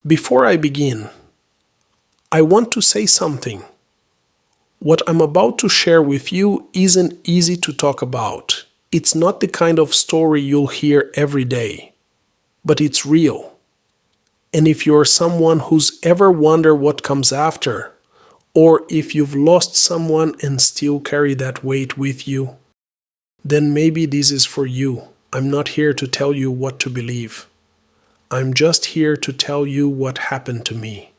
Before I begin, I want to say something. What I'm about to share with you isn't easy to talk about. It's not the kind of story you'll hear every day, but it's real. And if you're someone who's ever wondered what comes after, or if you've lost someone and still carry that weight with you, then maybe this is for you. I'm not here to tell you what to believe. I'm just here to tell you what happened to me.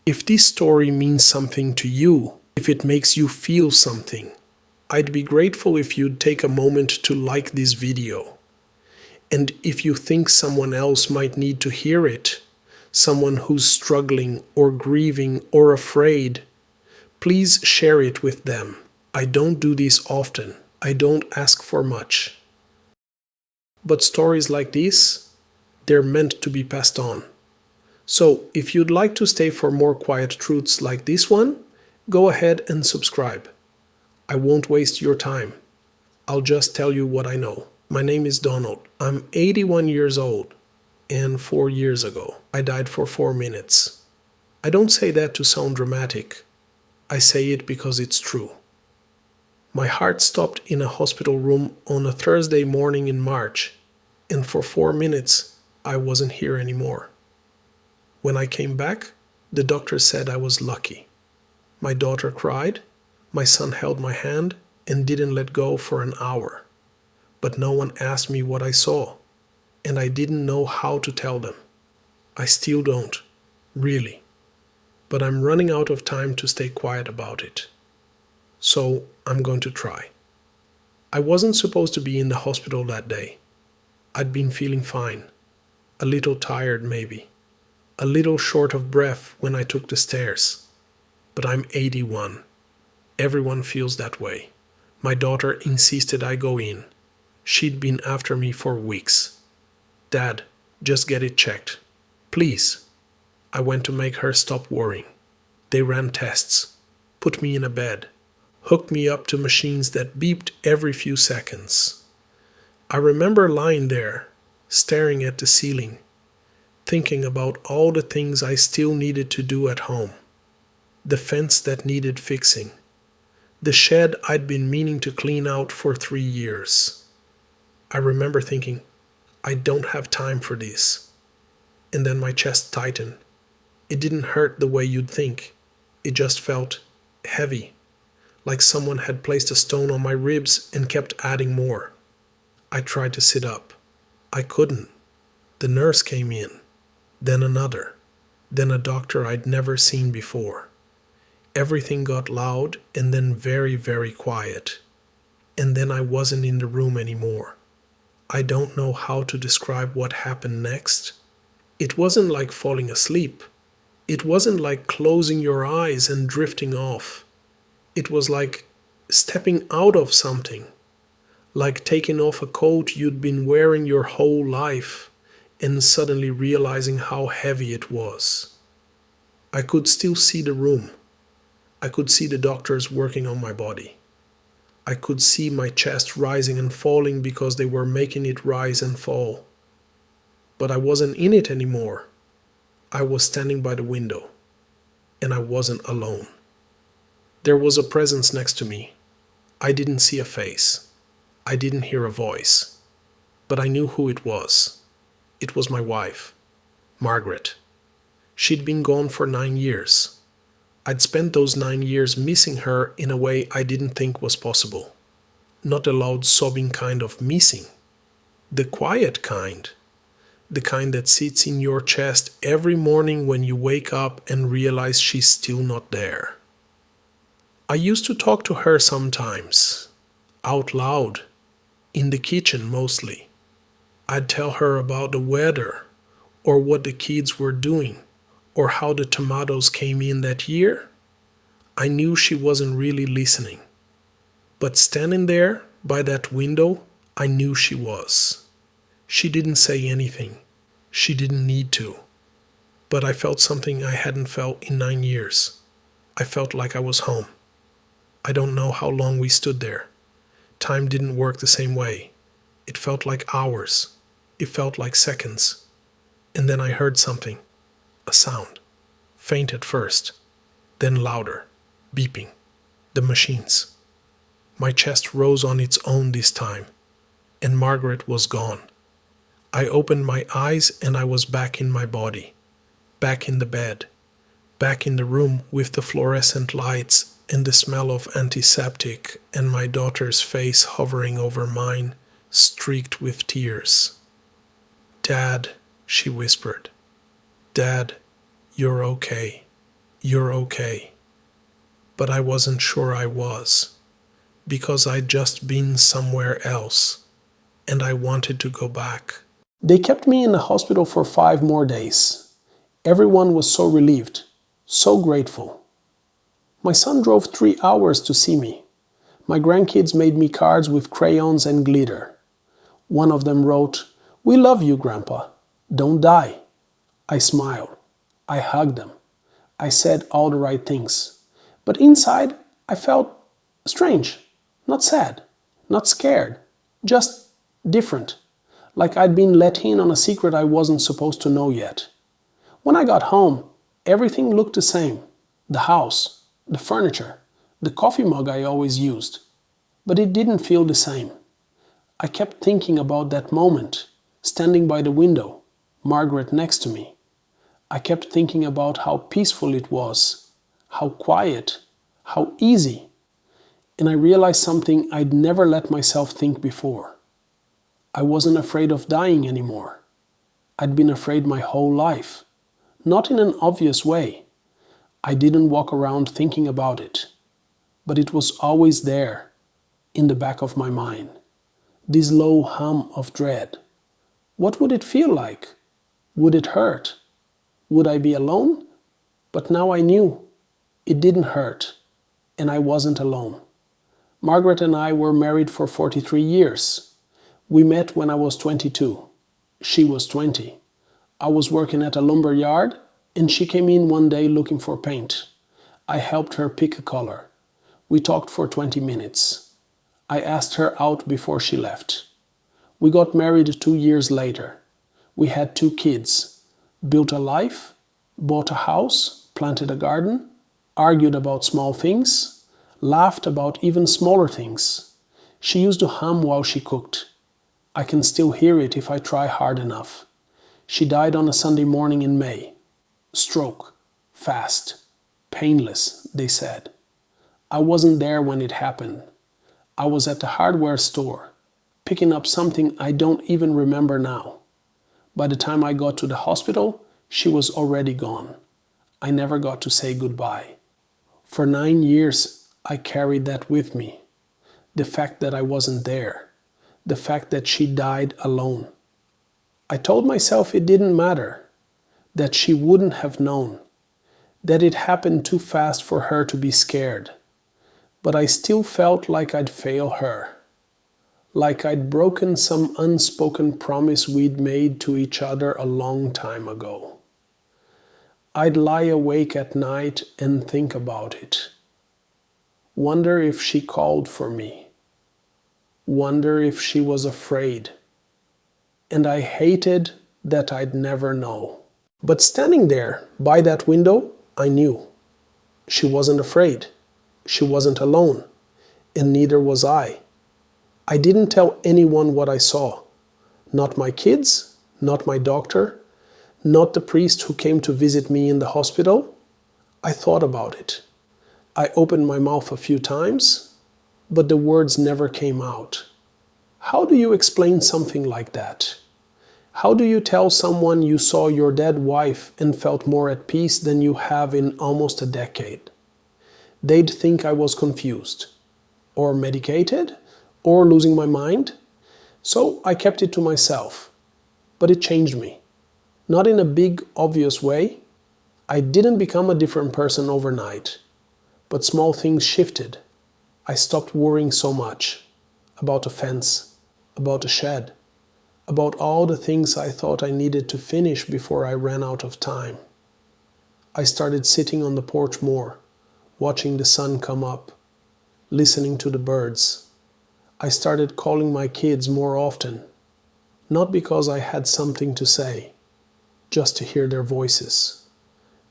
If this story means something to you, if it makes you feel something, I'd be grateful if you'd take a moment to like this video. And if you think someone else might need to hear it, someone who's struggling or grieving or afraid, please share it with them. I don't do this often. I don't ask for much. But stories like this, they're meant to be passed on. So if you'd like to stay for more quiet truths like this one, go ahead and subscribe. I won't waste your time. I'll just tell you what I know. My name is Donald. I'm 81 years old, and 4 years ago, I died for 4 minutes. I don't say that to sound dramatic. I say it because it's true. My heart stopped in a hospital room on a Thursday morning in March, and for 4 minutes, I wasn't here anymore. When I came back, the doctor said I was lucky. My daughter cried, my son held my hand and didn't let go for an hour. But no one asked me what I saw, and I didn't know how to tell them. I still don't, really. But I'm running out of time to stay quiet about it. So I'm going to try. I wasn't supposed to be in the hospital that day. I'd been feeling fine, a little tired maybe, a little short of breath when I took the stairs. But I'm 81. Everyone feels that way. My daughter insisted I go in. She'd been after me for weeks. Dad, just get it checked. Please. I went to make her stop worrying. They ran tests, put me in a bed, hooked me up to machines that beeped every few seconds. I remember lying there, staring at the ceiling, thinking about all the things I still needed to do at home. The fence that needed fixing. The shed I'd been meaning to clean out for 3 years. I remember thinking, I don't have time for this. And then my chest tightened. It didn't hurt the way you'd think. It just felt heavy, like someone had placed a stone on my ribs and kept adding more. I tried to sit up. I couldn't. The nurse came in, then another, then a doctor I'd never seen before. Everything got loud and then very, very quiet. And then I wasn't in the room anymore. I don't know how to describe what happened next. It wasn't like falling asleep. It wasn't like closing your eyes and drifting off. It was like stepping out of something. Like taking off a coat you'd been wearing your whole life and suddenly realizing how heavy it was. I could still see the room. I could see the doctors working on my body. I could see my chest rising and falling because they were making it rise and fall. But I wasn't in it anymore. I was standing by the window, and I wasn't alone. There was a presence next to me. I didn't see a face. I didn't hear a voice. But I knew who it was. It was my wife, Margaret. She'd been gone for 9 years. I'd spent those 9 years missing her in a way I didn't think was possible. Not a loud sobbing kind of missing. The quiet kind. The kind that sits in your chest every morning when you wake up and realize she's still not there. I used to talk to her sometimes, out loud, in the kitchen mostly. I'd tell her about the weather, or what the kids were doing, or how the tomatoes came in that year. I knew she wasn't really listening. But standing there by that window, I knew she was. She didn't say anything. She didn't need to. But I felt something I hadn't felt in 9 years. I felt like I was home. I don't know how long we stood there. Time didn't work the same way. It felt like hours. It felt like seconds. And then I heard something. A sound, faint at first, then louder, beeping. The machines. My chest rose on its own this time, and Margaret was gone. I opened my eyes and I was back in my body, back in the bed, back in the room with the fluorescent lights and the smell of antiseptic and my daughter's face hovering over mine, streaked with tears. "Dad," she whispered. "Dad, you're okay. You're okay." But I wasn't sure I was, because I'd just been somewhere else, and I wanted to go back. They kept me in the hospital for 5 more days. Everyone was so relieved, so grateful. My son drove 3 hours to see me. My grandkids made me cards with crayons and glitter. One of them wrote, "We love you, Grandpa. Don't die." I smiled. I hugged them. I said all the right things. But inside, I felt strange, not sad, not scared, just different, like I'd been let in on a secret I wasn't supposed to know yet. When I got home, everything looked the same. The house, the furniture, the coffee mug I always used. But it didn't feel the same. I kept thinking about that moment, standing by the window, Margaret next to me. I kept thinking about how peaceful it was, how quiet, how easy. And I realized something I'd never let myself think before. I wasn't afraid of dying anymore. I'd been afraid my whole life, not in an obvious way. I didn't walk around thinking about it, but it was always there, in the back of my mind. This low hum of dread. What would it feel like? Would it hurt? Would I be alone? But now I knew. It didn't hurt, and I wasn't alone. Margaret and I were married for 43 years. We met when I was 22. She was 20. I was working at a lumber yard, and she came in one day looking for paint. I helped her pick a color. We talked for 20 minutes. I asked her out before she left. We got married 2 years later. We had 2 kids. Built a life, bought a house, planted a garden, argued about small things, laughed about even smaller things. She used to hum while she cooked. I can still hear it if I try hard enough. She died on a Sunday morning in May. Stroke, fast, painless, they said. I wasn't there when it happened. I was at the hardware store, picking up something I don't even remember now. By the time I got to the hospital, she was already gone. I never got to say goodbye. For 9 years, I carried that with me. The fact that I wasn't there. The fact that she died alone. I told myself it didn't matter. That she wouldn't have known. That it happened too fast for her to be scared. But I still felt like I'd fail her. Like I'd broken some unspoken promise we'd made to each other a long time ago. I'd lie awake at night and think about it. Wonder if she called for me. Wonder if she was afraid. And I hated that I'd never know. But standing there by that window, I knew. She wasn't afraid. She wasn't alone. And neither was I. I didn't tell anyone what I saw. Not my kids, not my doctor, not the priest who came to visit me in the hospital. I thought about it. I opened my mouth a few times, but the words never came out. How do you explain something like that? How do you tell someone you saw your dead wife and felt more at peace than you have in almost a decade? They'd think I was confused, or medicated, or losing my mind. So I kept it to myself. But it changed me. Not in a big, obvious way. I didn't become a different person overnight. But small things shifted. I stopped worrying so much. About a fence, about a shed, about all the things I thought I needed to finish before I ran out of time. I started sitting on the porch more, watching the sun come up, listening to the birds. I started calling my kids more often, not because I had something to say, just to hear their voices.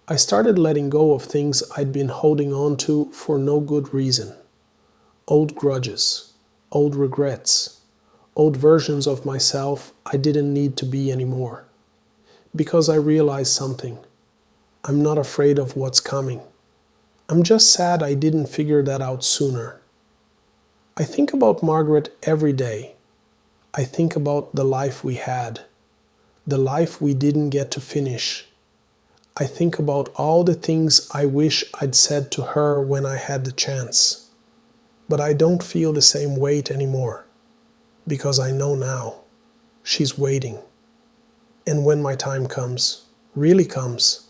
I started letting go of things I'd been holding on to for no good reason. Old grudges, old regrets, old versions of myself I didn't need to be anymore. Because I realized something. I'm not afraid of what's coming. I'm just sad I didn't figure that out sooner. I think about Margaret every day. I think about the life we had, the life we didn't get to finish. I think about all the things I wish I'd said to her when I had the chance. But I don't feel the same weight anymore, because I know now she's waiting. And when my time comes, really comes,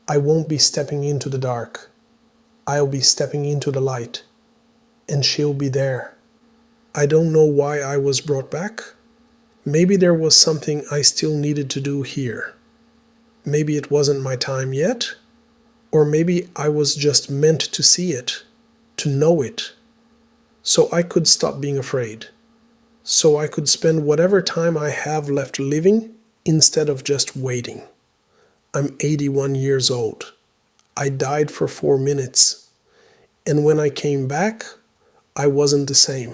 I won't be stepping into the dark. I'll be stepping into the light, and she'll be there. I don't know why I was brought back. Maybe there was something I still needed to do here. Maybe it wasn't my time yet, or maybe I was just meant to see it, to know it, so I could stop being afraid, so I could spend whatever time I have left living instead of just waiting. I'm 81 years old. I died for 4 minutes, and when I came back, I wasn't the same.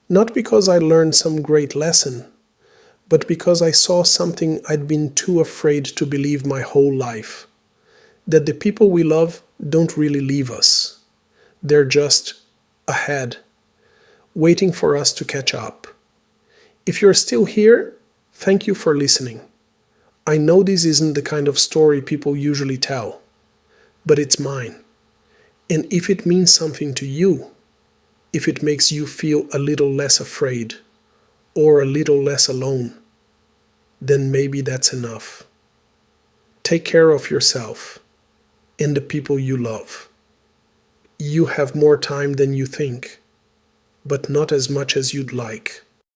Not because I learned some great lesson, but because I saw something I'd been too afraid to believe my whole life. That the people we love don't really leave us. They're just ahead, waiting for us to catch up. If you're still here, thank you for listening. I know this isn't the kind of story people usually tell, but it's mine. And if it means something to you, if it makes you feel a little less afraid, or a little less alone, then maybe that's enough. Take care of yourself and the people you love. You have more time than you think, but not as much as you'd like.